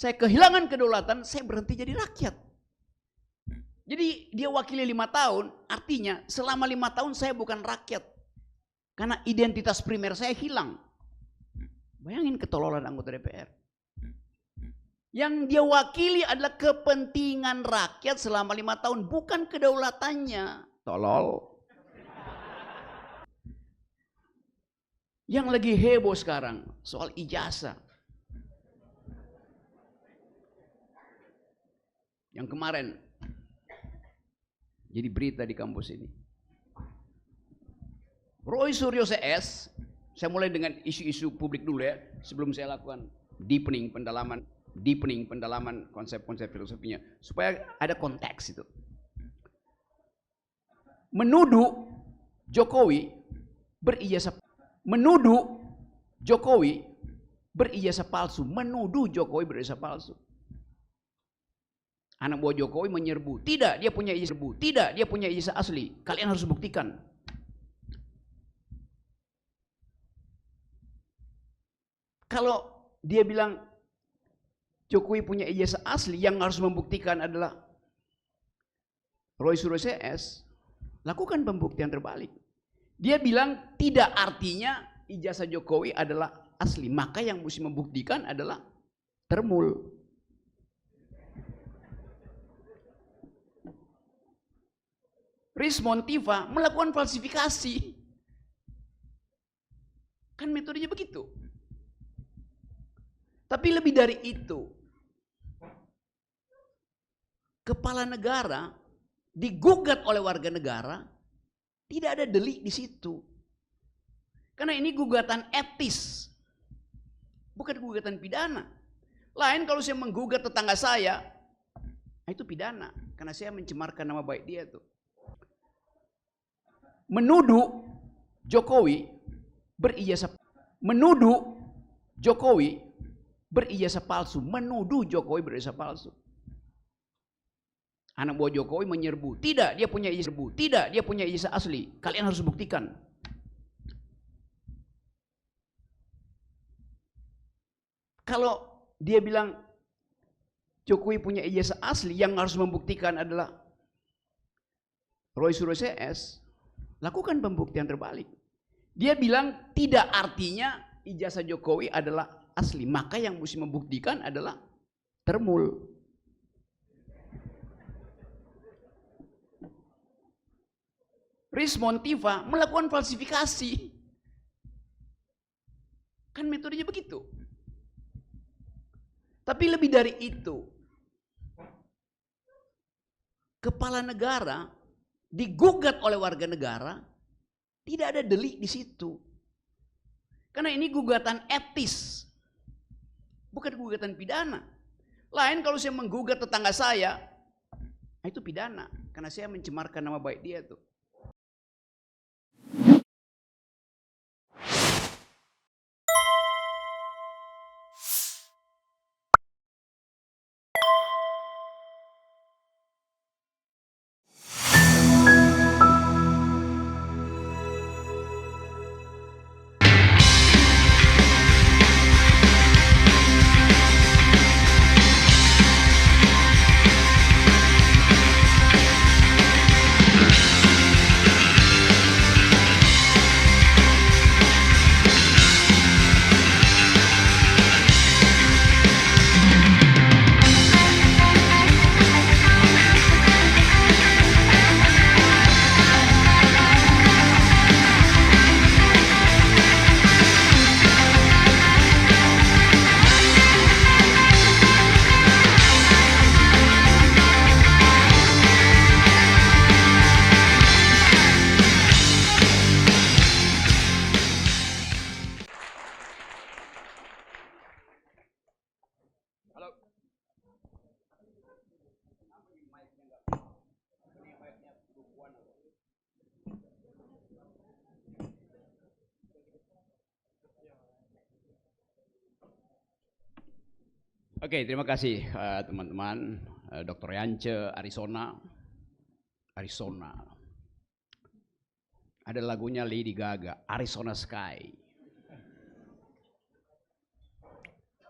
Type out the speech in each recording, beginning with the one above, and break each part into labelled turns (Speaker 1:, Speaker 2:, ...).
Speaker 1: saya kehilangan kedaulatan, saya berhenti jadi rakyat. Jadi dia wakili 5 tahun, artinya selama 5 tahun saya bukan rakyat. Karena identitas primer saya hilang. Bayangin ketololan anggota DPR. Yang dia wakili adalah kepentingan rakyat selama 5 tahun, bukan kedaulatannya. Tolol. Yang lagi heboh sekarang soal ijazah. Yang kemarin jadi berita di kampus ini. Roy Suryo CS, saya mulai dengan isu-isu publik dulu ya, sebelum saya lakukan deepening pendalaman konsep-konsep filosofinya, supaya ada konteks itu. Menuduh Jokowi berijazah palsu. Anak buah Jokowi menyerbu, tidak, dia punya ijazah asli. Kalian harus buktikan. Kalau dia bilang Jokowi punya ijazah asli, yang harus membuktikan adalah Roy Suryo CS, lakukan pembuktian terbalik. Dia bilang tidak, artinya ijazah Jokowi adalah asli, maka yang mesti membuktikan adalah Termul. Rismon Tiva melakukan falsifikasi. Kan metodenya begitu. Tapi lebih dari itu, kepala negara digugat oleh warga negara, tidak ada delik di situ. Karena ini gugatan etis, bukan gugatan pidana. Lain kalau saya menggugat tetangga saya, itu pidana, karena saya mencemarkan nama baik dia tuh. Menuduh Jokowi berijazah palsu. Anak buah Jokowi menyerbu, tidak, dia punya ijazah asli. Kalian harus buktikan. Kalau dia bilang Jokowi punya ijazah asli, yang harus membuktikan adalah Roy Suryo CS, lakukan pembuktian terbalik. Dia bilang tidak, artinya ijazah Jokowi adalah asli, maka yang mesti membuktikan adalah Termul. Rismon Tiva melakukan falsifikasi. Kan metodenya begitu. Tapi lebih dari itu, kepala negara digugat oleh warga negara, tidak ada delik di situ. Karena ini gugatan etis, bukan gugatan pidana. Lain kalau saya menggugat tetangga saya, itu pidana, karena saya mencemarkan nama baik dia tuh. Oke, terima kasih teman-teman. Dr. Yance Arizona. Ada lagunya Lady Gaga, Arizona Sky.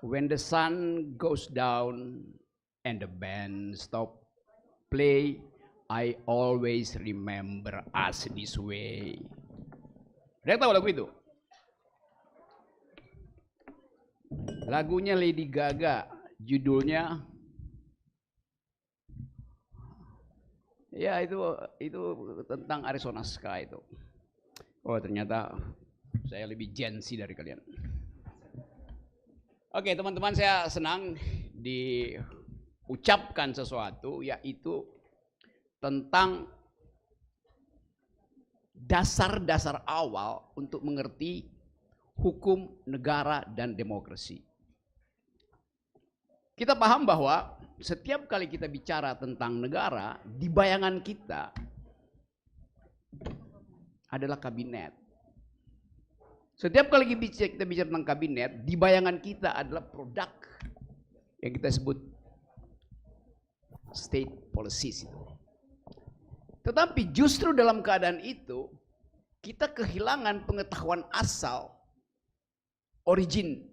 Speaker 1: When the sun goes down and the band stop play, I always remember us this way. Ada yang tahu lagu itu? Lagunya Lady Gaga, judulnya ya itu tentang Arizona Sky itu. Oh ternyata saya lebih Gen Z dari kalian. Oke teman-teman, saya senang diucapkan sesuatu yaitu tentang dasar-dasar awal untuk mengerti hukum negara dan demokrasi. Kita paham bahwa setiap kali kita bicara tentang negara, di bayangan kita adalah kabinet. Setiap kali kita bicara tentang kabinet, di bayangan kita adalah produk yang kita sebut state policies itu. Tetapi justru dalam keadaan itu, kita kehilangan pengetahuan asal, origin,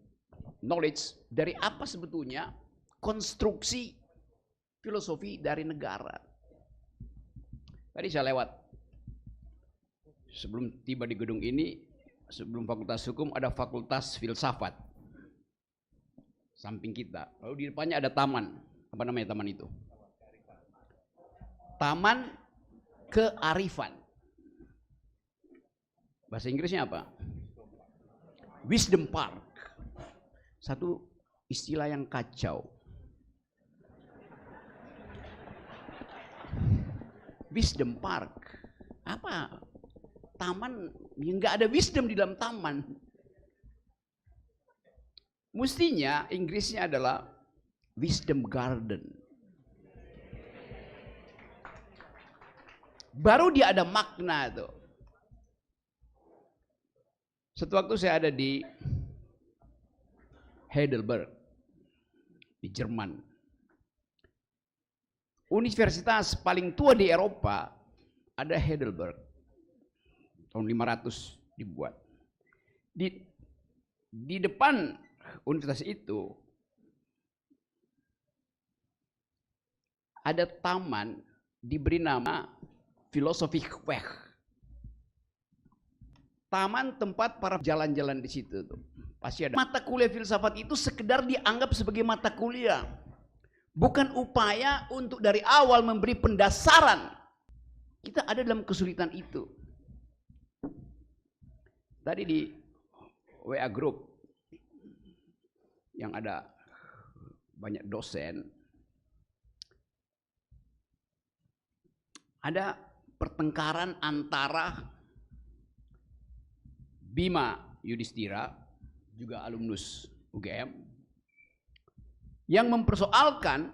Speaker 1: knowledge, dari apa sebetulnya konstruksi filosofi dari negara. Tadi saya lewat, sebelum tiba di gedung ini, sebelum fakultas hukum ada fakultas filsafat samping kita. Lalu di depannya ada taman. Apa namanya taman itu? Taman Kearifan. Bahasa Inggrisnya apa? Wisdom Park. Satu istilah yang kacau. Wisdom Park. Apa? Taman yang nggak ada wisdom di dalam taman. Mestinya Inggrisnya adalah wisdom garden. Baru dia ada makna tuh. Suatu waktu saya ada di Heidelberg di Jerman. Universitas paling tua di Eropa ada Heidelberg. Tahun 500 dibuat. Di depan universitas itu ada taman diberi nama Philosophic Weg. Taman tempat para jalan-jalan di situ tuh. Pasti ada. Mata kuliah filsafat itu sekedar dianggap sebagai mata kuliah. Bukan upaya untuk dari awal memberi pendasaran. Kita ada dalam kesulitan itu. Tadi di WA Group yang ada banyak dosen, ada pertengkaran antara Bima Yudhistira, juga alumnus UGM, yang mempersoalkan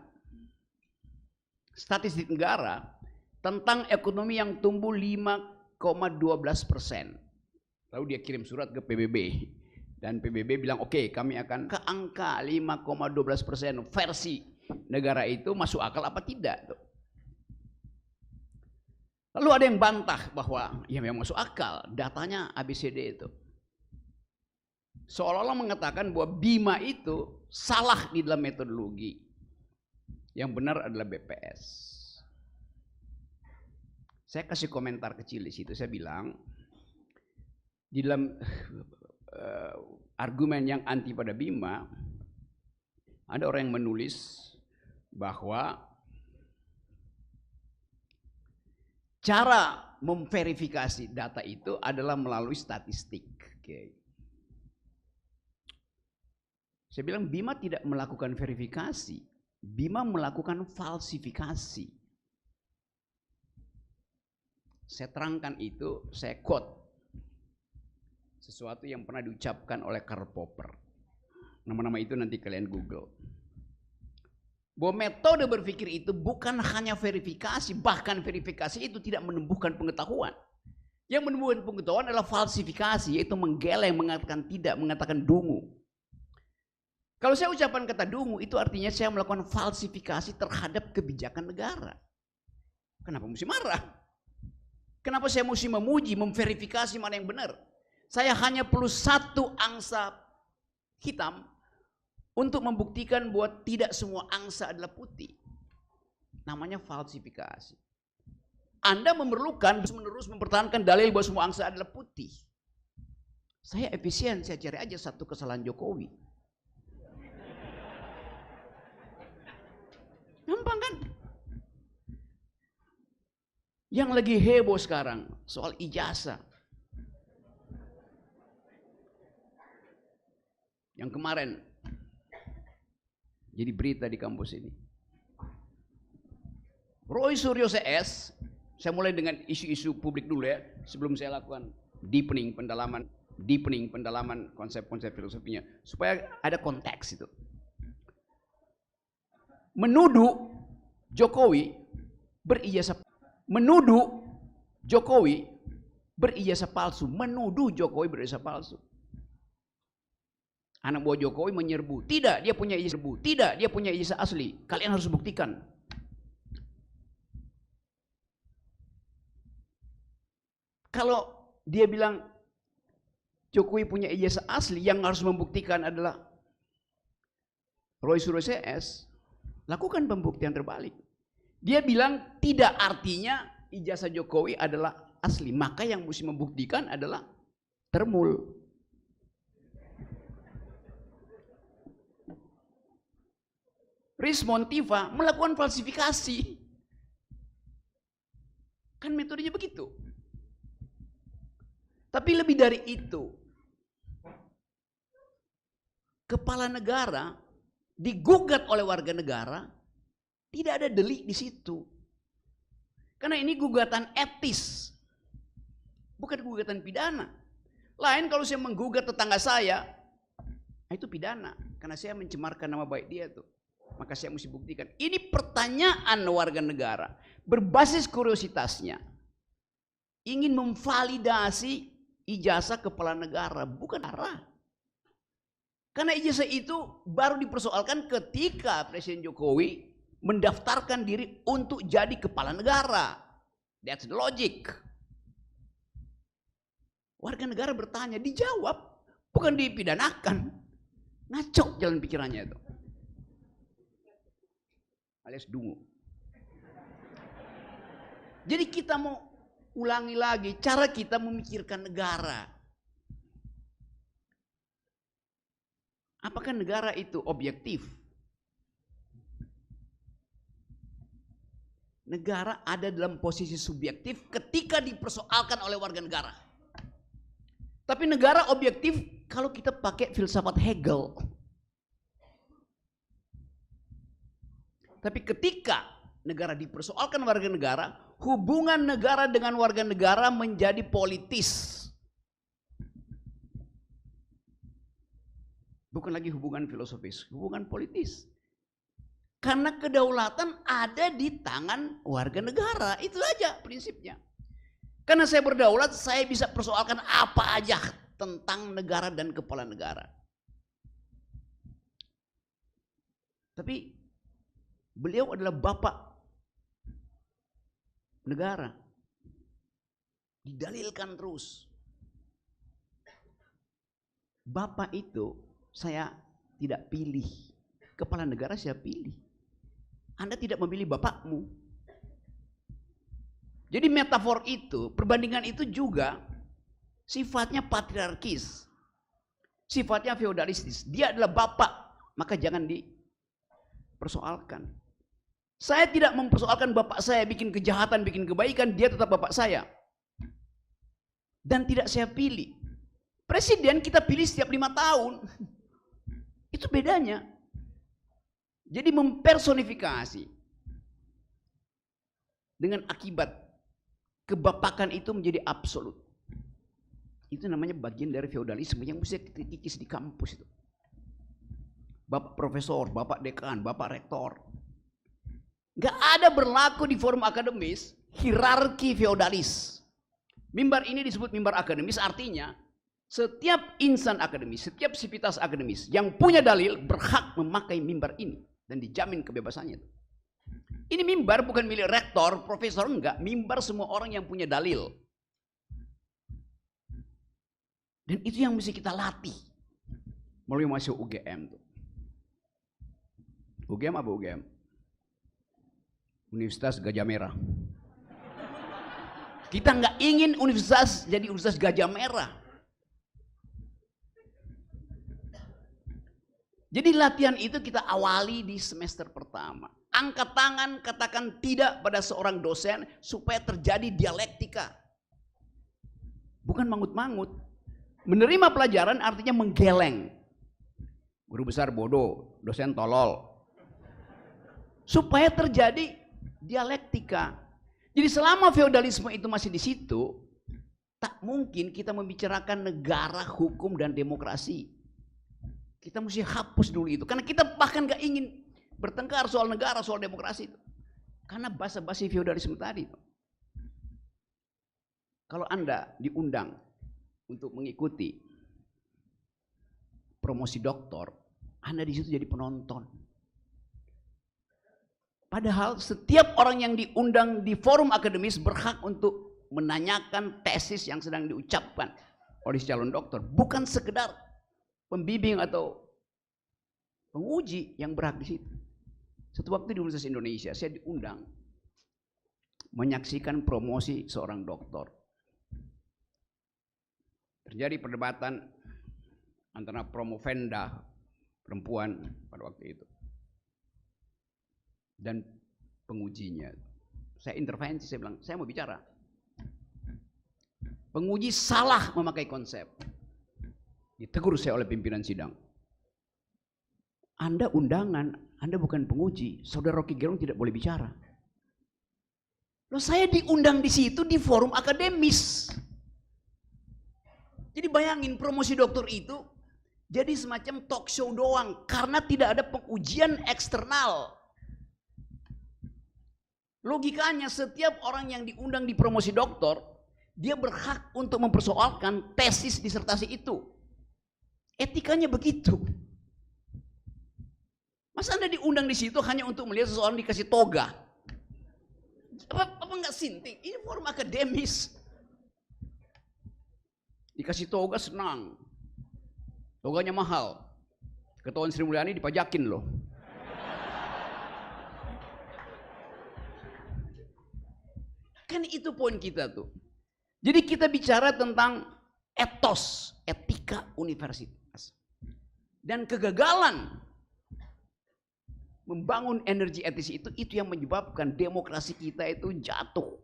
Speaker 1: statistik negara tentang ekonomi yang tumbuh 5,12%. Lalu dia kirim surat ke PBB dan PBB bilang oke, kami akan ke angka 5,12% versi negara itu masuk akal apa tidak. Lalu ada yang bantah bahwa ya memang masuk akal, datanya ABCD itu. Seolah-olah mengatakan bahwa Bima itu salah di dalam metodologi. Yang benar adalah BPS. Saya kasih komentar kecil di situ, saya bilang di dalam argumen yang anti pada Bima, ada orang yang menulis bahwa cara memverifikasi data itu adalah melalui statistik. Okay. Saya bilang Bima tidak melakukan verifikasi, Bima melakukan falsifikasi. Saya terangkan itu, saya quote sesuatu yang pernah diucapkan oleh Karl Popper. Nama-nama itu nanti kalian Google. Bahwa metode berpikir itu bukan hanya verifikasi, bahkan verifikasi itu tidak menumbuhkan pengetahuan. Yang menumbuhkan pengetahuan adalah falsifikasi, yaitu menggeleng, mengatakan tidak, mengatakan dungu. Kalau saya ucapan kata dungu, itu artinya saya melakukan falsifikasi terhadap kebijakan negara. Kenapa mesti marah? Kenapa saya mesti memuji, memverifikasi mana yang benar? Saya hanya perlu satu angsa hitam untuk membuktikan bahwa tidak semua angsa adalah putih. Namanya falsifikasi. Anda memerlukan terus-menerus mempertahankan dalil bahwa semua angsa adalah putih. Saya efisien, saya cari aja satu kesalahan Jokowi. Gampang kan? Yang lagi heboh sekarang soal ijazah. Yang kemarin jadi berita di kampus ini. Roy Suryo CS, saya mulai dengan isu-isu publik dulu ya, sebelum saya lakukan deepening pendalaman konsep-konsep filosofinya, supaya ada konteks itu. Menuduh Jokowi berijazah palsu. Anak buah Jokowi menyerbu, tidak, dia punya ijazah asli. Kalian harus buktikan. Kalau dia bilang Jokowi punya ijazah asli, yang harus membuktikan adalah Roy Suryo CS, lakukan pembuktian terbalik. Dia bilang tidak, artinya ijazah Jokowi adalah asli, maka yang mesti membuktikan adalah Termul. Rismon Tiva melakukan falsifikasi. Kan metodenya begitu. Tapi lebih dari itu, kepala negara digugat oleh warga negara, tidak ada delik di situ. Karena ini gugatan etis, bukan gugatan pidana. Lain kalau saya menggugat tetangga saya, itu pidana, karena saya mencemarkan nama baik dia tuh. Maka saya mesti buktikan. Ini pertanyaan warga negara berbasis kuriositasnya, ingin memvalidasi ijazah kepala negara, bukan arah. Karena ijazah itu baru dipersoalkan ketika Presiden Jokowi mendaftarkan diri untuk jadi kepala negara. That's the logic. Warga negara bertanya, dijawab, bukan dipidanakan. Ngaco jalan pikirannya itu. Alias dungu. Jadi kita mau ulangi lagi cara kita memikirkan negara. Apakah negara itu objektif? Negara ada dalam posisi subjektif ketika dipersoalkan oleh warga negara. Tapi negara objektif kalau kita pakai filsafat Hegel. Tapi ketika negara dipersoalkan warga negara, hubungan negara dengan warga negara menjadi politis. Bukan lagi hubungan filosofis, hubungan politis. Karena kedaulatan ada di tangan warga negara, itu aja prinsipnya. Karena saya berdaulat, saya bisa persoalkan apa aja tentang negara dan kepala negara. Tapi beliau adalah bapak negara. Didalilkan terus. Bapak itu saya tidak pilih. Kepala negara saya pilih. Anda tidak memilih bapakmu. Jadi metafor itu, perbandingan itu juga sifatnya patriarkis. Sifatnya feodalistis. Dia adalah bapak, maka jangan dipersoalkan. Saya tidak mempersoalkan bapak saya bikin kejahatan, bikin kebaikan, dia tetap bapak saya. Dan tidak saya pilih. Presiden kita pilih setiap 5 tahun. Itu bedanya. Jadi mempersonifikasi. Dengan akibat kebapakan itu menjadi absolut. Itu namanya bagian dari feodalisme yang mesti dikikis di kampus itu. Bapak profesor, bapak dekan, bapak rektor. Gak ada berlaku di forum akademis hierarki feodalis. Mimbar ini disebut mimbar akademis, artinya setiap insan akademis, setiap sivitas akademis yang punya dalil berhak memakai mimbar ini dan dijamin kebebasannya. Ini mimbar bukan milik rektor, profesor, enggak. Mimbar semua orang yang punya dalil. Dan itu yang mesti kita latih melalui masuk UGM tuh. UGM apa UGM? Universitas Gajah Merah. Kita nggak ingin universitas jadi Universitas Gajah Merah. Jadi latihan itu kita awali di semester pertama. Angkat tangan, katakan tidak pada seorang dosen supaya terjadi dialektika. Bukan mangut-mangut. Menerima pelajaran artinya menggeleng. Guru besar bodoh, dosen tolol. Supaya terjadi dialektika. Jadi selama feodalisme itu masih di situ, tak mungkin kita membicarakan negara, hukum, dan demokrasi. Kita mesti hapus dulu itu. Karena kita bahkan gak ingin bertengkar soal negara, soal demokrasi itu. Karena basa-basi feodalisme tadi. Kalau Anda diundang untuk mengikuti promosi doktor, Anda di situ jadi penonton. Padahal setiap orang yang diundang di forum akademis berhak untuk menanyakan tesis yang sedang diucapkan oleh calon dokter. Bukan sekedar pembimbing atau penguji yang berhak di situ. Satu waktu di Universitas Indonesia saya diundang menyaksikan promosi seorang doktor. Terjadi perdebatan antara promovenda perempuan pada waktu itu dan pengujinya. Saya intervensi, saya bilang, saya mau bicara. Penguji salah memakai konsep. Ditegur saya oleh pimpinan sidang. Anda undangan, Anda bukan penguji. Saudara Rocky Gerung tidak boleh bicara. Loh, saya diundang di situ di forum akademis. Jadi bayangin promosi doktor itu jadi semacam talk show doang karena tidak ada pengujian eksternal. Logikanya setiap orang yang diundang di promosi doktor, dia berhak untuk mempersoalkan tesis disertasi itu. Etikanya begitu. Masa Anda diundang di situ hanya untuk melihat seseorang dikasih toga? Apa enggak sinting? Ini forum akademis. Dikasih toga senang. Toganya mahal. Ketahuan Sri Mulyani dipajakin loh. Kan itu poin kita tuh. Jadi kita bicara tentang etos, etika universitas. Dan kegagalan membangun energi etis itu yang menyebabkan demokrasi kita itu jatuh.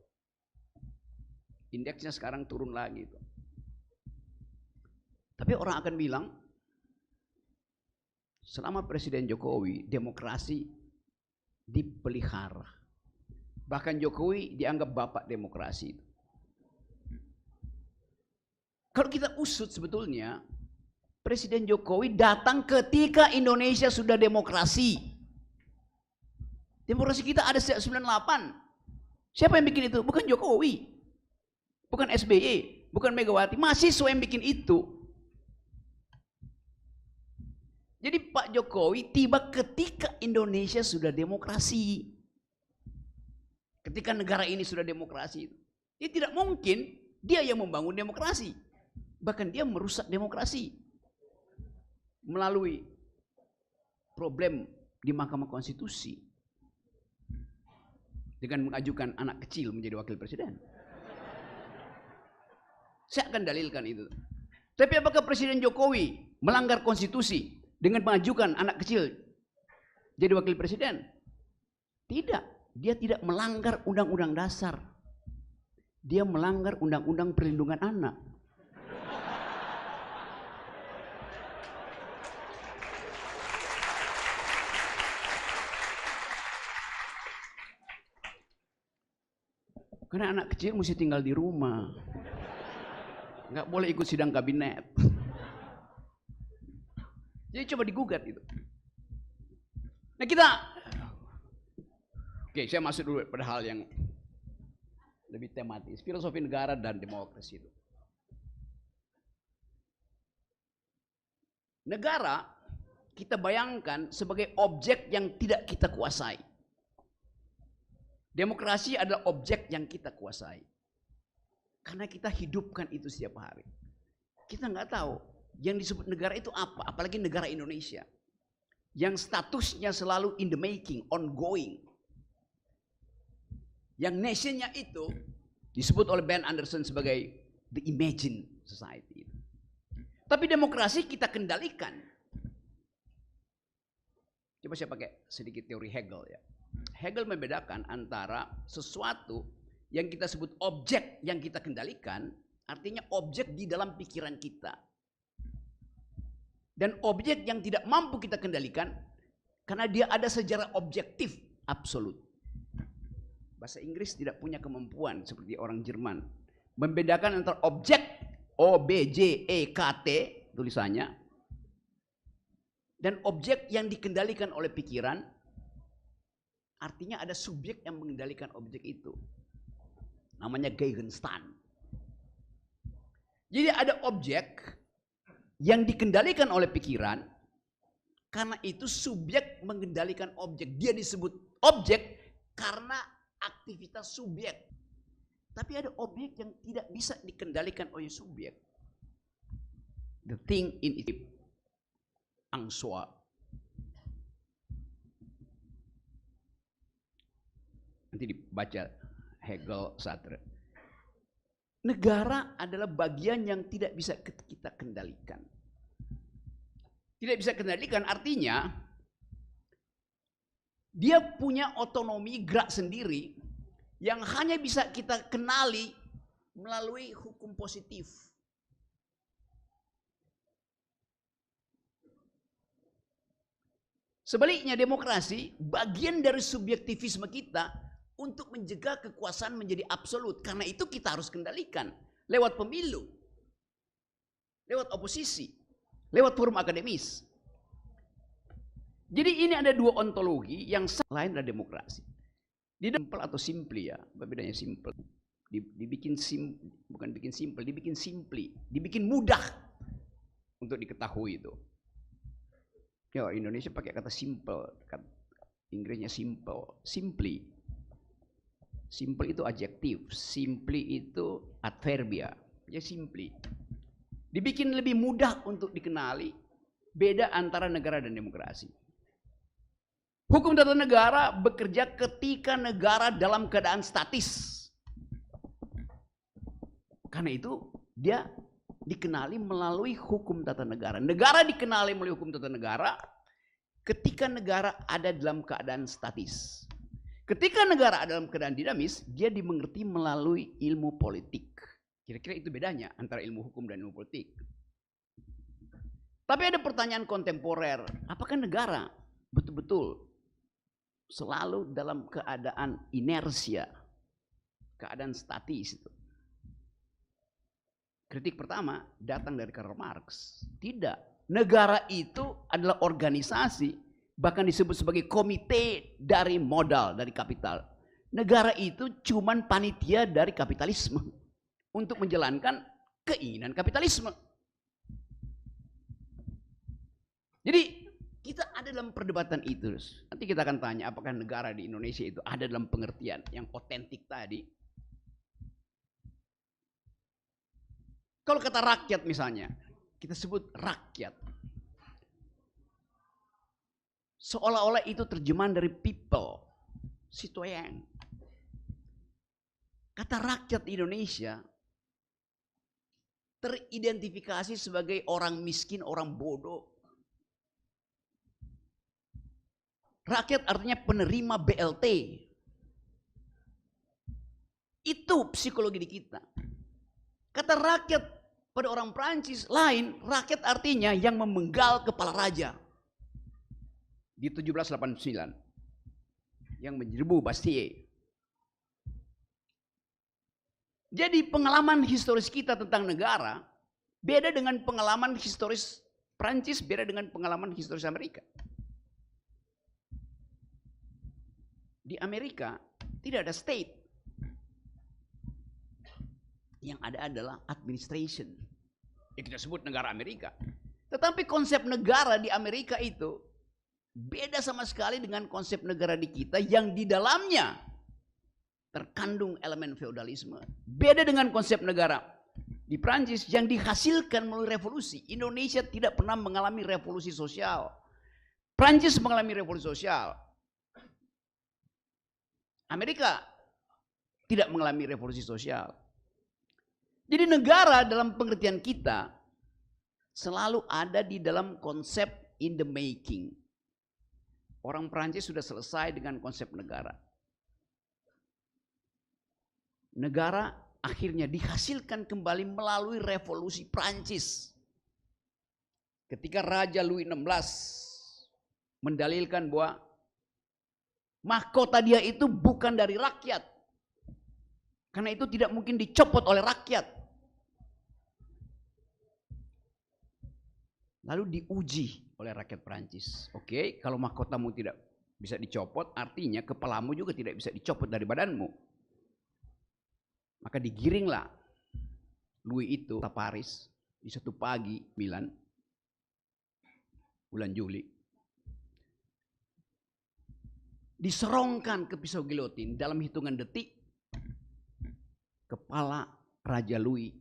Speaker 1: Indeksnya sekarang turun lagi tuh. Tapi orang akan bilang, selama Presiden Jokowi, demokrasi dipelihara. Bahkan Jokowi dianggap bapak demokrasi. Kalau kita usut sebetulnya, Presiden Jokowi datang ketika Indonesia sudah demokrasi. Demokrasi kita ada sejak 98. Siapa yang bikin itu? Bukan Jokowi. Bukan SBY. Bukan Megawati. Mahasiswa yang bikin itu. Jadi Pak Jokowi tiba ketika Indonesia sudah demokrasi. Ketika negara ini sudah demokrasi. Dia tidak mungkin dia yang membangun demokrasi. Bahkan dia merusak demokrasi. Melalui problem di Mahkamah Konstitusi. Dengan mengajukan anak kecil menjadi wakil presiden. Saya akan dalilkan itu. Tapi apakah Presiden Jokowi melanggar konstitusi dengan mengajukan anak kecil jadi wakil presiden? Tidak. Dia tidak melanggar undang-undang dasar. Dia melanggar undang-undang perlindungan anak. Karena anak kecil mesti tinggal di rumah. Nggak boleh ikut sidang kabinet. Jadi coba digugat itu. Nah kita, oke, saya masuk dulu pada hal yang lebih tematis. Filosofi negara dan demokrasi itu. Negara kita bayangkan sebagai objek yang tidak kita kuasai. Demokrasi adalah objek yang kita kuasai. Karena kita hidupkan itu setiap hari. Kita nggak tahu yang disebut negara itu apa, apalagi negara Indonesia. yang statusnya selalu in the making, ongoing. Yang nationnya itu disebut oleh Ben Anderson sebagai the imagined society. Tapi demokrasi kita kendalikan. Coba saya pakai sedikit teori Hegel ya. Hegel membedakan antara sesuatu yang kita sebut objek yang kita kendalikan, artinya objek di dalam pikiran kita. Dan objek yang tidak mampu kita kendalikan karena dia ada sejarah objektif absolut. Bahasa Inggris tidak punya kemampuan seperti orang Jerman membedakan antara objek O-B-J-E-K-T tulisannya dan objek yang dikendalikan oleh pikiran. Artinya ada subjek yang mengendalikan objek itu. Namanya Gegenstand. Jadi ada objek yang dikendalikan oleh pikiran, karena itu subjek mengendalikan objek. Dia disebut objek karena aktivitas subjek. Tapi ada objek yang tidak bisa dikendalikan oleh subjek. The thing in it, angsuo. Nanti dibaca Hegel, Sartre. Negara adalah bagian yang tidak bisa kita kendalikan. Tidak bisa kendalikan artinya dia punya otonomi gerak sendiri yang hanya bisa kita kenali melalui hukum positif. Sebaliknya demokrasi bagian dari subjektivisme kita untuk mencegah kekuasaan menjadi absolut. Karena itu kita harus kendalikan lewat pemilu, lewat oposisi, lewat forum akademis. Jadi ini ada dua ontologi yang lain adalah demokrasi. Di simple atau simply ya, bedanya simple. Dibikin bukan bikin simple, dibikin simply, dibikin mudah untuk diketahui itu. Ya Indonesia pakai kata simple, Inggrisnya simple, simply. Simple itu adjektif, simply itu adverbia. Ya simply. Dibikin lebih mudah untuk dikenali beda antara negara dan demokrasi. Hukum tata negara bekerja ketika negara dalam keadaan statis. Karena itu dia dikenali melalui hukum tata negara. Negara dikenali melalui hukum tata negara ketika negara ada dalam keadaan statis. Ketika negara ada dalam keadaan dinamis, dia dimengerti melalui ilmu politik. Kira-kira itu bedanya antara ilmu hukum dan ilmu politik. Tapi ada pertanyaan kontemporer, apakah negara betul-betul selalu dalam keadaan inersia, keadaan statis itu? Kritik pertama datang dari Karl Marx. Tidak. Negara itu adalah organisasi, bahkan disebut sebagai komite dari modal, dari kapital. Negara itu cuman panitia dari kapitalisme untuk menjalankan keinginan kapitalisme. Jadi kita ada dalam perdebatan itu. Nanti kita akan tanya apakah negara di Indonesia itu ada dalam pengertian yang otentik tadi. Kalau kata rakyat misalnya, kita sebut rakyat. Seolah-olah itu terjemahan dari people, citoyen. Kata rakyat Indonesia teridentifikasi sebagai orang miskin, orang bodoh. Rakyat artinya penerima BLT. Itu psikologi di kita. Kata rakyat pada orang Prancis lain, rakyat artinya yang memenggal kepala raja. Di 1789 yang menyerbu Bastille. Jadi pengalaman historis kita tentang negara beda dengan pengalaman historis Prancis, beda dengan pengalaman historis Amerika. Di Amerika tidak ada state. Yang ada adalah administration. Yang kita sebut negara Amerika. Tetapi konsep negara di Amerika itu beda sama sekali dengan konsep negara di kita yang di dalamnya terkandung elemen feodalisme. Beda dengan konsep negara di Prancis yang dihasilkan melalui revolusi. Indonesia tidak pernah mengalami revolusi sosial. Prancis mengalami revolusi sosial. Amerika tidak mengalami revolusi sosial. Jadi negara dalam pengertian kita selalu ada di dalam konsep in the making. Orang Prancis sudah selesai dengan konsep negara. Negara akhirnya dihasilkan kembali melalui revolusi Prancis. Ketika Raja Louis XVI mendalilkan bahwa mahkota dia itu bukan dari rakyat. Karena itu tidak mungkin dicopot oleh rakyat. Lalu diuji oleh rakyat Prancis. Oke, kalau mahkotamu tidak bisa dicopot, artinya kepalamu juga tidak bisa dicopot dari badanmu. Maka digiringlah Louis itu ke Paris di satu pagi bulan Juli. Diserongkan ke pisau gilotin dalam hitungan detik, kepala Raja Louis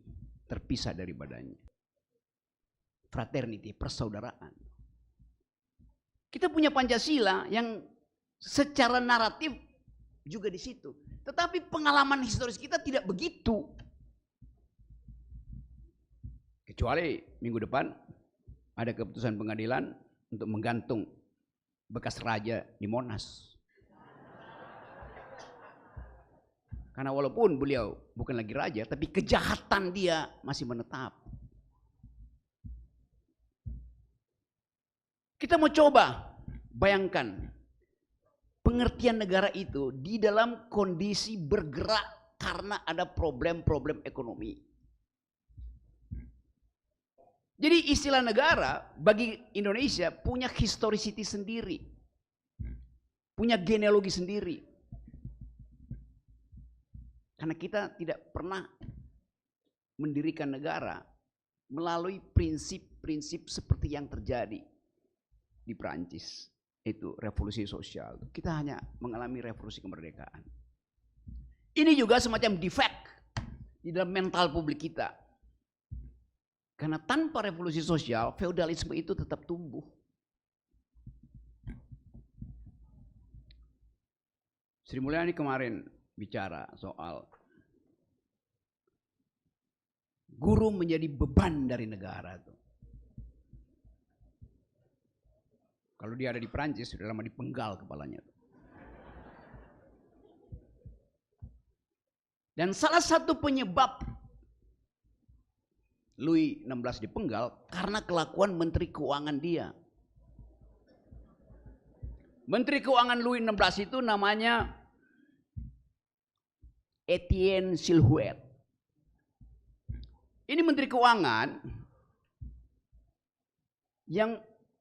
Speaker 1: terpisah dari badannya. Fraternity, persaudaraan. Kita punya Pancasila yang secara naratif juga di situ. Tetapi pengalaman historis kita tidak begitu. Kecuali minggu depan ada keputusan pengadilan untuk menggantung bekas raja di Monas. Karena walaupun beliau bukan lagi raja, tapi kejahatan dia masih menetap. Kita mau coba bayangkan pengertian negara itu di dalam kondisi bergerak karena ada problem-problem ekonomi. Jadi istilah negara bagi Indonesia punya historicity sendiri. Punya genealogi sendiri. Karena kita tidak pernah mendirikan negara melalui prinsip-prinsip seperti yang terjadi di Prancis. Itu revolusi sosial. Kita hanya mengalami revolusi kemerdekaan. Ini juga semacam defect di dalam mental publik kita. Karena tanpa revolusi sosial, feodalisme itu tetap tumbuh. Sri Mulyani kemarin bicara soal guru menjadi beban dari negara tuh. Kalau dia ada di Prancis sudah lama dipenggal kepalanya tuh. Dan salah satu penyebab Louis XVI dipenggal karena kelakuan Menteri Keuangan dia. Menteri Keuangan Louis XVI itu namanya Etienne Silhouette. Ini Menteri Keuangan yang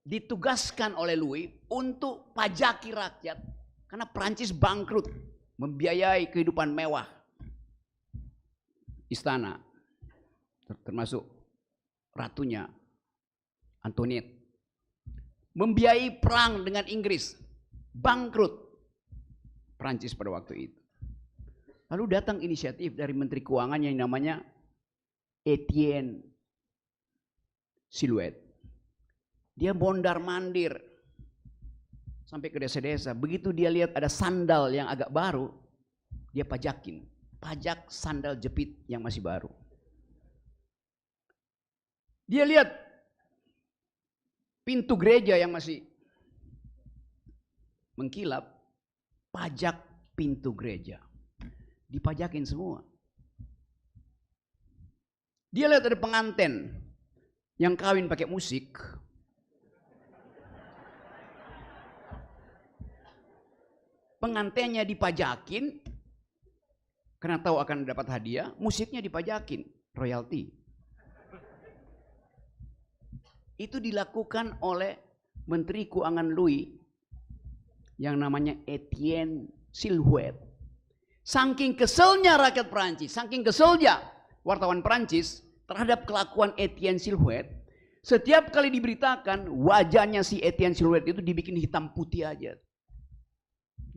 Speaker 1: ditugaskan oleh Louis untuk pajaki rakyat karena Prancis bangkrut, membiayai kehidupan mewah istana, termasuk ratunya Antoinette, membiayai perang dengan Inggris, bangkrut Prancis pada waktu itu. Lalu datang inisiatif dari Menteri Keuangan yang namanya Etienne Silhouette. Dia mondar-mandir sampai ke desa-desa. Begitu dia lihat ada sandal yang agak baru, dia pajakin. Pajak sandal jepit yang masih baru. Dia lihat pintu gereja yang masih mengkilap, pajak pintu gereja. Dipajakin semua. Dia lihat ada pengantin yang kawin pakai musik. Pengantinnya dipajakin karena tahu akan dapat hadiah, musiknya dipajakin, royalti. Itu dilakukan oleh Menteri Keuangan Louis yang namanya Etienne Silhouette. Saking keselnya rakyat Prancis, saking keselnya wartawan Prancis terhadap kelakuan Etienne Silhouette, setiap kali diberitakan wajahnya si Etienne Silhouette itu dibikin hitam putih aja.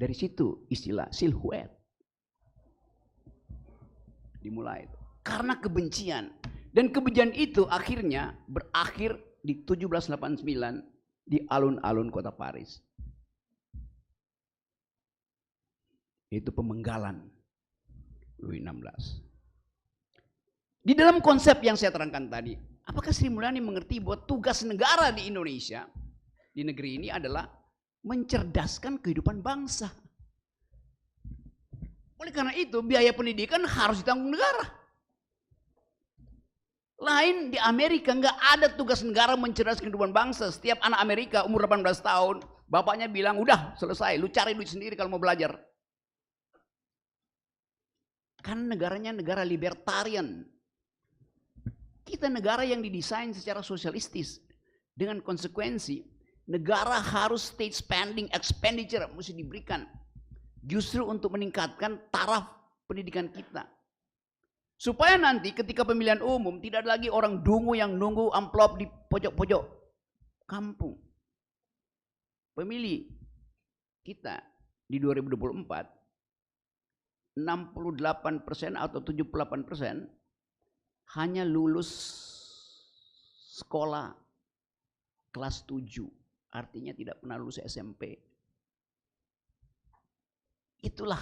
Speaker 1: Dari situ istilah silhouette dimulai. Karena kebencian. Dan kebencian itu akhirnya berakhir di 1789 di alun-alun kota Paris. Itu pemenggalan Louis XVI. Di dalam konsep yang saya terangkan tadi, apakah Sri Mulyani mengerti bahwa tugas negara di Indonesia, di negeri ini adalah mencerdaskan kehidupan bangsa? Oleh karena itu, biaya pendidikan harus ditanggung negara. Lain di Amerika, nggak ada tugas negara mencerdaskan kehidupan bangsa. Setiap anak Amerika umur 18 tahun, bapaknya bilang, udah selesai, lu cari duit sendiri kalau mau belajar. Kan negaranya negara libertarian. Kita negara yang didesain secara sosialistis. Dengan konsekuensi, negara harus state spending expenditure mesti diberikan. Justru untuk meningkatkan taraf pendidikan kita. Supaya nanti ketika pemilihan umum tidak ada lagi orang dungu yang nunggu amplop di pojok-pojok kampung. Pemilih kita di 2024, 68% atau 78% hanya lulus sekolah kelas 7. Artinya tidak pernah lulus SMP. Itulah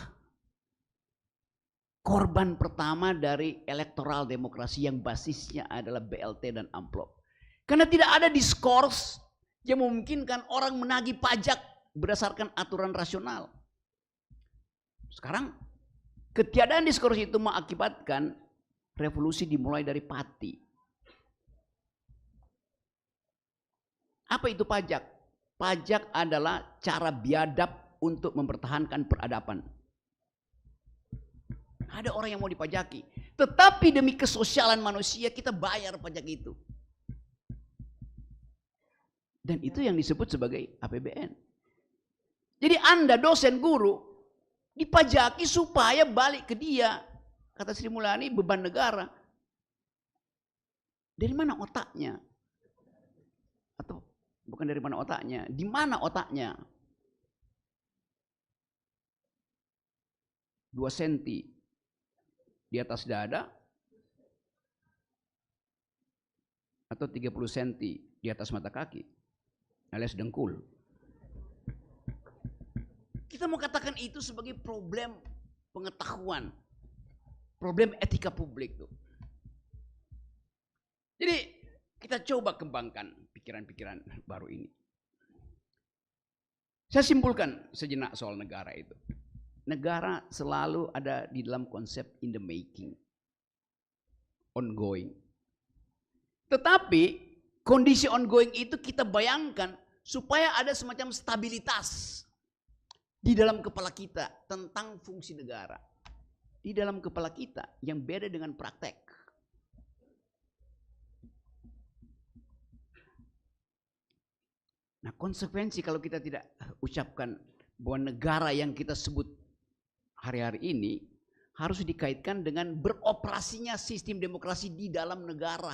Speaker 1: korban pertama dari elektoral demokrasi yang basisnya adalah BLT dan amplop. Karena tidak ada diskurs yang memungkinkan orang menagih pajak berdasarkan aturan rasional. Sekarang ketiadaan diskurs itu mengakibatkan revolusi dimulai dari Pati. Apa itu pajak? Pajak adalah cara biadab untuk mempertahankan peradaban. Ada orang yang mau dipajaki, tetapi demi kesosialan manusia kita bayar pajak itu. Dan itu yang disebut sebagai APBN. Jadi Anda dosen guru dipajaki supaya balik ke dia. Kata Sri Mulyani, beban negara. Dari mana otaknya? Atau bukan dari mana otaknya? Di mana otaknya? 2 senti di atas dada atau 30 senti di atas mata kaki alias dengkul. Kita mau katakan itu sebagai problem pengetahuan, problem etika publik tuh. Jadi kita coba kembangkan pikiran-pikiran baru ini. Saya simpulkan sejenak soal negara itu. Negara selalu ada di dalam konsep in the making, ongoing. Tetapi kondisi ongoing itu kita bayangkan supaya ada semacam stabilitas di dalam kepala kita tentang fungsi negara. Di dalam kepala kita yang beda dengan praktek. Nah, konsekuensi kalau kita tidak ucapkan bahwa negara yang kita sebut hari-hari ini harus dikaitkan dengan beroperasinya sistem demokrasi di dalam negara.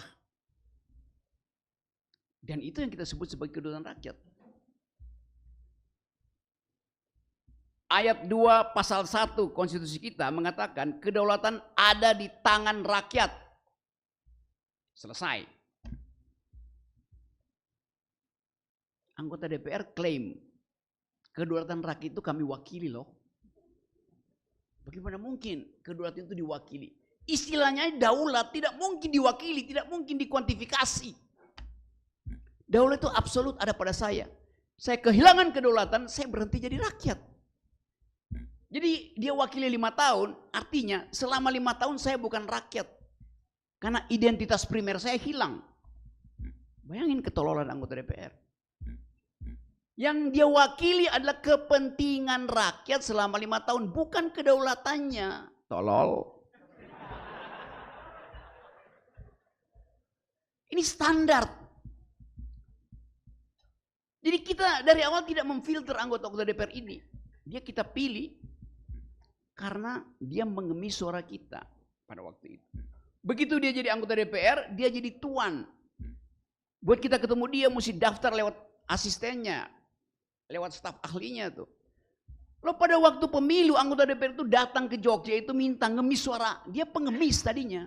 Speaker 1: Dan itu yang kita sebut sebagai kedaulatan rakyat. Ayat 2 pasal 1 konstitusi kita mengatakan kedaulatan ada di tangan rakyat. Selesai. Anggota DPR klaim kedaulatan rakyat itu kami wakili loh. Bagaimana mungkin kedaulatan itu diwakili? Istilahnya daulat tidak mungkin diwakili, tidak mungkin dikuantifikasi. Daulat itu absolut ada pada saya. Saya kehilangan kedaulatan, saya berhenti jadi rakyat. Jadi dia wakili 5 tahun, artinya selama 5 tahun saya bukan rakyat. Karena identitas primer saya hilang. Bayangin ketololan anggota DPR. Yang dia wakili adalah kepentingan rakyat selama 5 tahun, bukan kedaulatannya. Tolol. Ini standar. Jadi kita dari awal tidak memfilter anggota-anggota DPR ini. Dia kita pilih karena dia mengemis suara kita pada waktu itu. Begitu dia jadi anggota DPR, dia jadi tuan. Buat kita ketemu dia mesti daftar lewat asistennya, lewat staf ahlinya tuh. Lo pada waktu pemilu anggota DPR itu datang ke Jogja itu minta ngemis suara. Dia pengemis tadinya.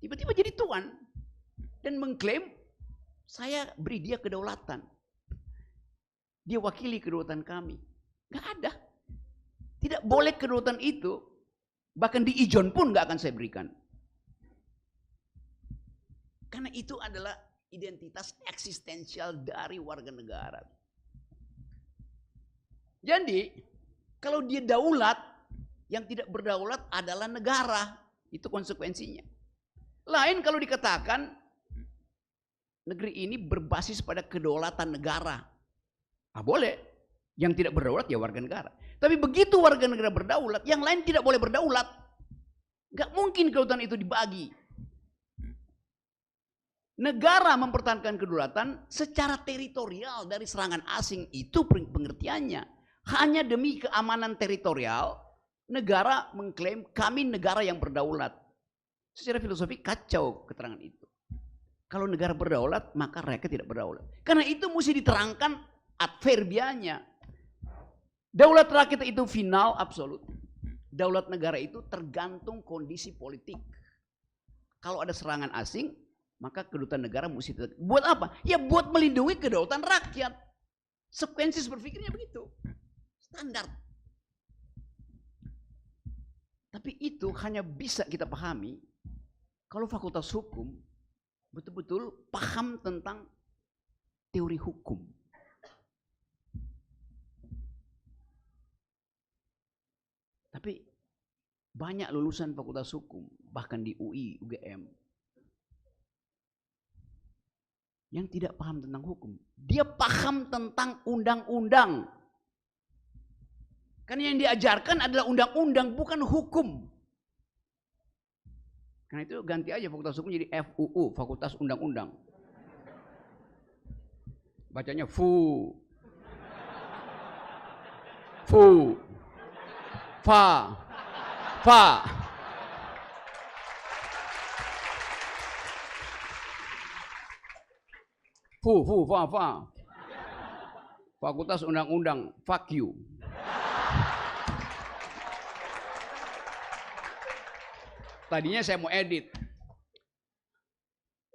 Speaker 1: Tiba-tiba jadi tuan. Dan mengklaim saya beri dia kedaulatan. Dia wakili kedaulatan kami. Gak ada. Tidak boleh kedaulatan itu, bahkan di ijon pun gak akan saya berikan. Karena itu adalah identitas eksistensial dari warga negara. Jadi, kalau dia daulat, yang tidak berdaulat adalah negara. Itu konsekuensinya. Lain kalau dikatakan, negeri ini berbasis pada kedaulatan negara. Boleh. Yang tidak berdaulat ya warga negara. Tapi begitu warga negara berdaulat, yang lain tidak boleh berdaulat. Gak mungkin kedaulatan itu dibagi. Negara mempertahankan kedaulatan secara teritorial dari serangan asing, itu pengertiannya. Hanya demi keamanan teritorial, negara mengklaim kami negara yang berdaulat. Secara filosofi kacau keterangan itu. Kalau negara berdaulat, maka rakyat tidak berdaulat. Karena itu mesti diterangkan adverbianya. Daulat rakyat itu final, absolut. Daulat negara itu tergantung kondisi politik. Kalau ada serangan asing, maka kedutaan negara mesti buat apa? Ya buat melindungi kedaulatan rakyat. Sekuensi berpikirnya begitu. Standar. Tapi itu hanya bisa kita pahami kalau fakultas hukum betul-betul paham tentang teori hukum. Tapi banyak lulusan fakultas hukum, bahkan di UI, UGM, yang tidak paham tentang hukum. Dia paham tentang undang-undang. Karena yang diajarkan adalah undang-undang, bukan hukum. Karena itu ganti aja fakultas hukum jadi FUU, Fakultas Undang-Undang. Bacanya FU. FU. FA. FA. FU, FA, FA. Fakultas Undang-Undang, fuck you. Tadinya saya mau edit,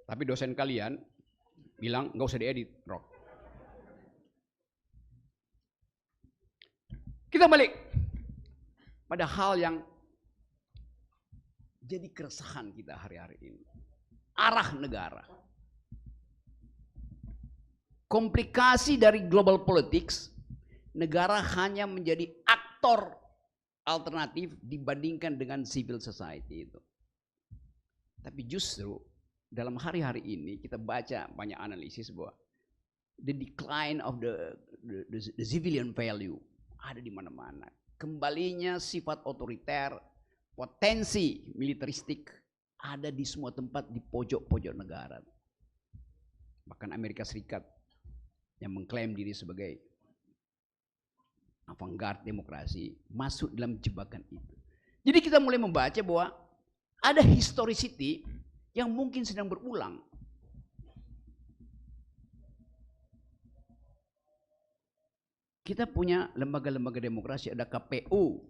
Speaker 1: tapi dosen kalian bilang nggak usah diedit, Rock. Kita balik pada hal yang jadi keresahan kita hari-hari ini. Arah negara. Komplikasi dari global politics, negara hanya menjadi aktor alternatif dibandingkan dengan civil society itu. Tapi justru dalam hari-hari ini kita baca banyak analisis bahwa the decline of the civilian value ada di mana-mana. Kembalinya sifat otoriter, potensi militeristik ada di semua tempat di pojok-pojok negara. Bahkan Amerika Serikat yang mengklaim diri sebagai avant-garde demokrasi masuk dalam jebakan itu. Jadi kita mulai membaca bahwa ada historicity yang mungkin sedang berulang. Kita punya lembaga-lembaga demokrasi, ada KPU,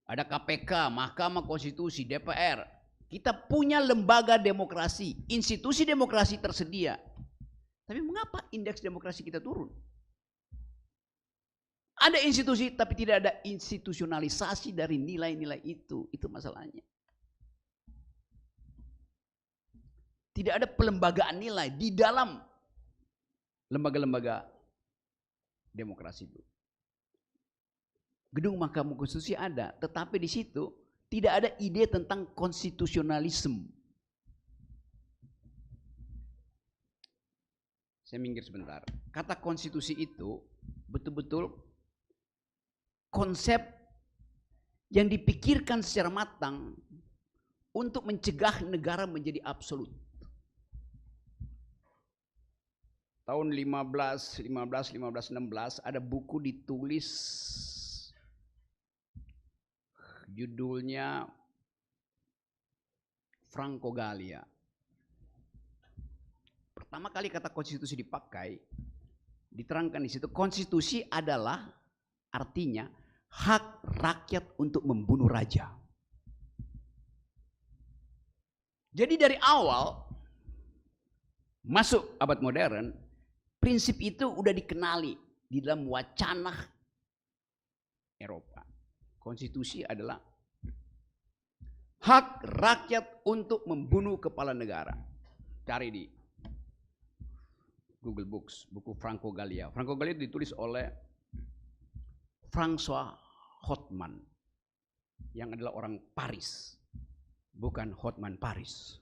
Speaker 1: ada KPK, Mahkamah Konstitusi, DPR. Kita punya lembaga demokrasi, institusi demokrasi tersedia. Tapi mengapa indeks demokrasi kita turun? Ada institusi tapi tidak ada institusionalisasi dari nilai-nilai itu. Itu masalahnya. Tidak ada pelembagaan nilai di dalam lembaga-lembaga demokrasi itu. Gedung Mahkamah Konstitusi ada, tetapi di situ tidak ada ide tentang konstitusionalisme. Saya minggir sebentar. Kata konstitusi itu betul-betul konsep yang dipikirkan secara matang untuk mencegah negara menjadi absolut. Tahun 16 ada buku ditulis judulnya Franco Gallia. Pertama kali kata konstitusi dipakai, diterangkan di situ konstitusi adalah artinya hak rakyat untuk membunuh raja. Jadi dari awal masuk abad modern, prinsip itu udah dikenali di dalam wacana Eropa. Konstitusi adalah hak rakyat untuk membunuh kepala negara. Cari di Google Books, buku Franco Gallia. Franco Gallia ditulis oleh François Hotman, yang adalah orang Paris, bukan Hotman Paris.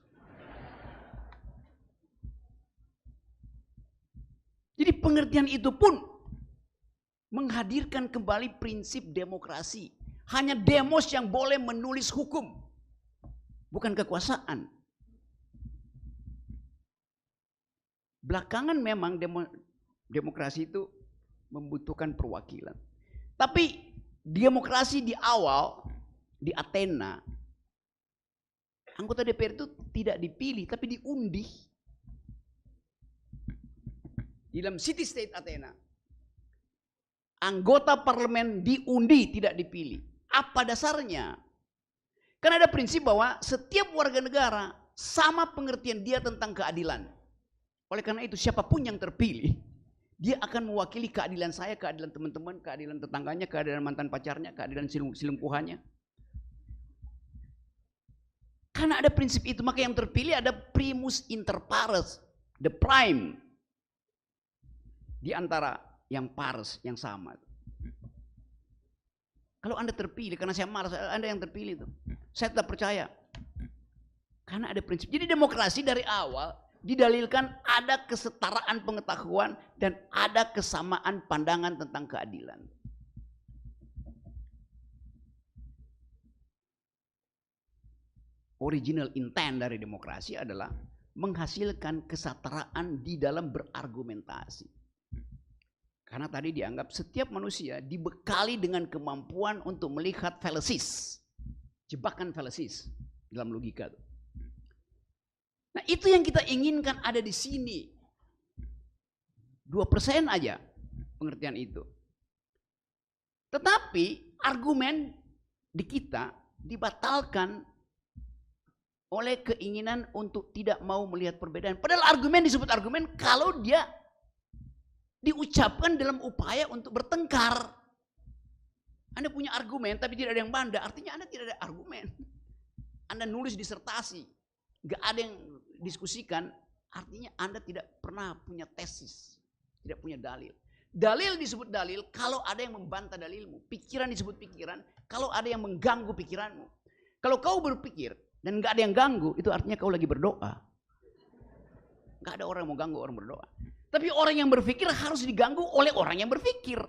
Speaker 1: Jadi pengertian itu pun menghadirkan kembali prinsip demokrasi. Hanya demos yang boleh menulis hukum, bukan kekuasaan. Belakangan memang demokrasi itu membutuhkan perwakilan. Tapi demokrasi di awal, di Athena, anggota DPR itu tidak dipilih, tapi diundi. Di dalam city state Athena, anggota parlemen diundi, tidak dipilih. Apa dasarnya? Karena ada prinsip bahwa setiap warga negara sama pengertian dia tentang keadilan. Oleh karena itu siapapun yang terpilih, dia akan mewakili keadilan saya, keadilan teman-teman, keadilan tetangganya, keadilan mantan pacarnya, keadilan selingkuhannya. Karena ada prinsip itu, maka yang terpilih ada primus inter pares, the prime di antara yang pares, yang sama. Kalau Anda terpilih, karena saya malas, Anda yang terpilih itu, saya tetap percaya. Karena ada prinsip. Jadi demokrasi dari awal didalilkan ada kesetaraan pengetahuan dan ada kesamaan pandangan tentang keadilan. Original intent dari demokrasi adalah menghasilkan kesetaraan di dalam berargumentasi. Karena tadi dianggap setiap manusia dibekali dengan kemampuan untuk melihat fallacies, jebakan fallacies dalam logika. Nah itu yang kita inginkan ada di sini. 2% aja pengertian itu. Tetapi argumen di kita dibatalkan oleh keinginan untuk tidak mau melihat perbedaan. Padahal argumen disebut argumen kalau dia diucapkan dalam upaya untuk bertengkar. Anda punya argumen tapi tidak ada yang bantah, artinya Anda tidak ada argumen. Anda nulis disertasi, gak ada yang diskusikan, artinya Anda tidak pernah punya tesis, tidak punya dalil. Dalil disebut dalil kalau ada yang membantah dalilmu. Pikiran disebut pikiran kalau ada yang mengganggu pikiranmu. Kalau kau berpikir dan gak ada yang ganggu, itu artinya kau lagi berdoa. Gak ada orang yang mau ganggu orang berdoa. Tapi orang yang berpikir harus diganggu oleh orang yang berpikir.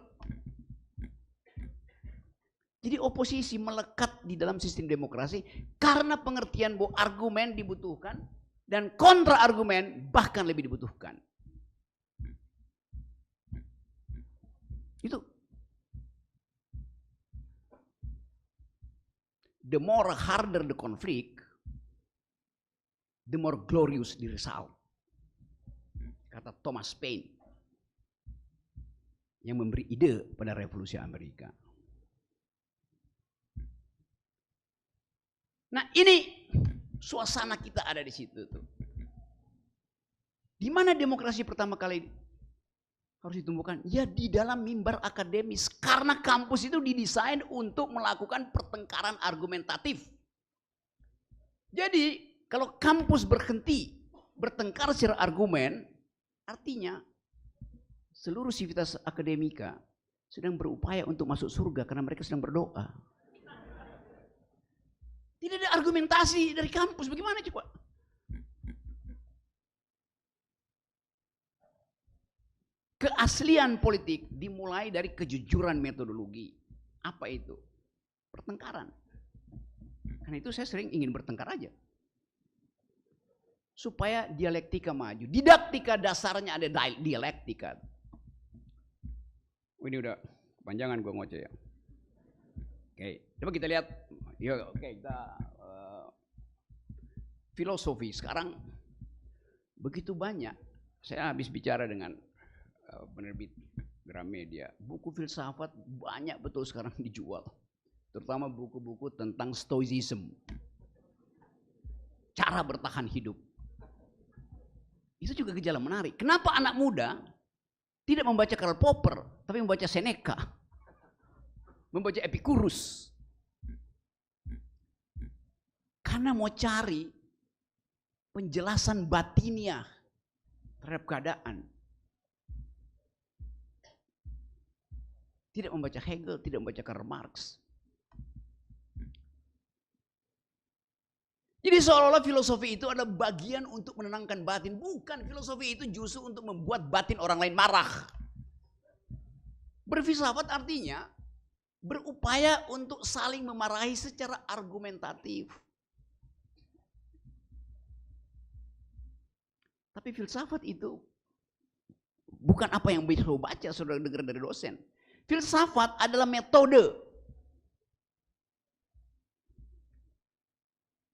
Speaker 1: Jadi oposisi melekat di dalam sistem demokrasi karena pengertian bahwa argumen dibutuhkan dan kontra argumen bahkan lebih dibutuhkan. Itu. The more harder the conflict, the more glorious the result. Kata Thomas Paine yang memberi ide pada revolusi Amerika. Nah ini suasana kita ada di situ tuh. Di mana demokrasi pertama kali harus ditumbuhkan? Ya di dalam mimbar akademis. Karena kampus itu didesain untuk melakukan pertengkaran argumentatif. Jadi kalau kampus berhenti bertengkar secara argumen, artinya seluruh sivitas akademika sedang berupaya untuk masuk surga karena mereka sedang berdoa. Tidak ada argumentasi dari kampus, bagaimana coba? Keaslian politik dimulai dari kejujuran metodologi. Apa itu? Pertengkaran. Karena itu saya sering ingin bertengkar aja. Supaya dialektika maju. Didaktika dasarnya ada dialektika. Ini udah kepanjangan gue ngoceh ya. Oke, coba kita lihat. Yuk, oke, kita filosofi sekarang begitu banyak. Saya habis bicara dengan penerbit Gramedia. Buku filsafat banyak betul sekarang dijual. Terutama buku-buku tentang stoicism. Cara bertahan hidup. Itu juga gejala menarik. Kenapa anak muda Tidak membaca Karl Popper, tapi membaca Seneca. Membaca Epicurus. Karena mau cari penjelasan batiniah terhadap keadaan. Tidak membaca Hegel, tidak membaca Karl Marx. Jadi seolah-olah filosofi itu adalah bagian untuk menenangkan batin. Bukan, filosofi itu justru untuk membuat batin orang lain marah. Berfilsafat artinya berupaya untuk saling memarahi secara argumentatif. Tapi filsafat itu bukan apa yang bisa baca, saudara dengar dari dosen. Filsafat adalah metode.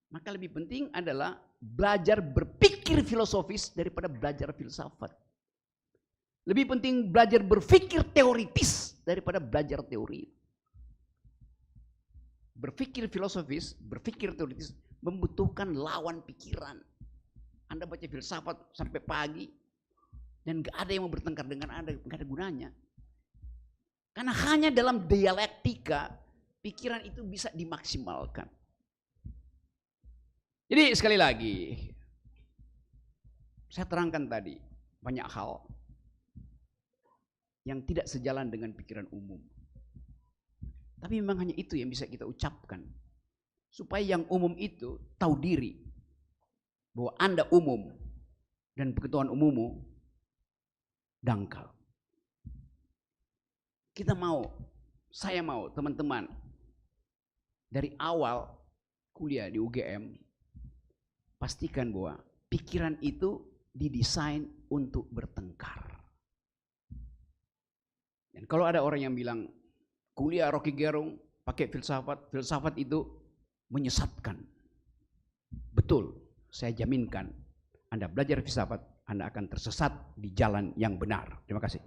Speaker 1: Maka lebih penting adalah belajar berpikir filosofis daripada belajar filsafat. Lebih penting belajar berpikir teoritis daripada belajar teori. Berpikir filosofis, berpikir teoritis membutuhkan lawan pikiran. Anda baca filsafat sampai pagi dan gak ada yang mau bertengkar dengan Anda, gak ada gunanya. Karena hanya dalam dialektika pikiran itu bisa dimaksimalkan. Jadi sekali lagi, saya terangkan tadi banyak hal yang tidak sejalan dengan pikiran umum. Tapi memang hanya itu yang bisa kita ucapkan. Supaya yang umum itu tahu diri bahwa Anda umum dan pengetahuan umummu dangkal. Kita mau, saya mau teman-teman dari awal kuliah di UGM pastikan bahwa pikiran itu didesain untuk bertengkar. Dan kalau ada orang yang bilang kuliah Rocky Gerung pakai filsafat, filsafat itu menyesatkan. Betul, saya jaminkan Anda belajar filsafat, Anda akan tersesat di jalan yang benar. Terima kasih.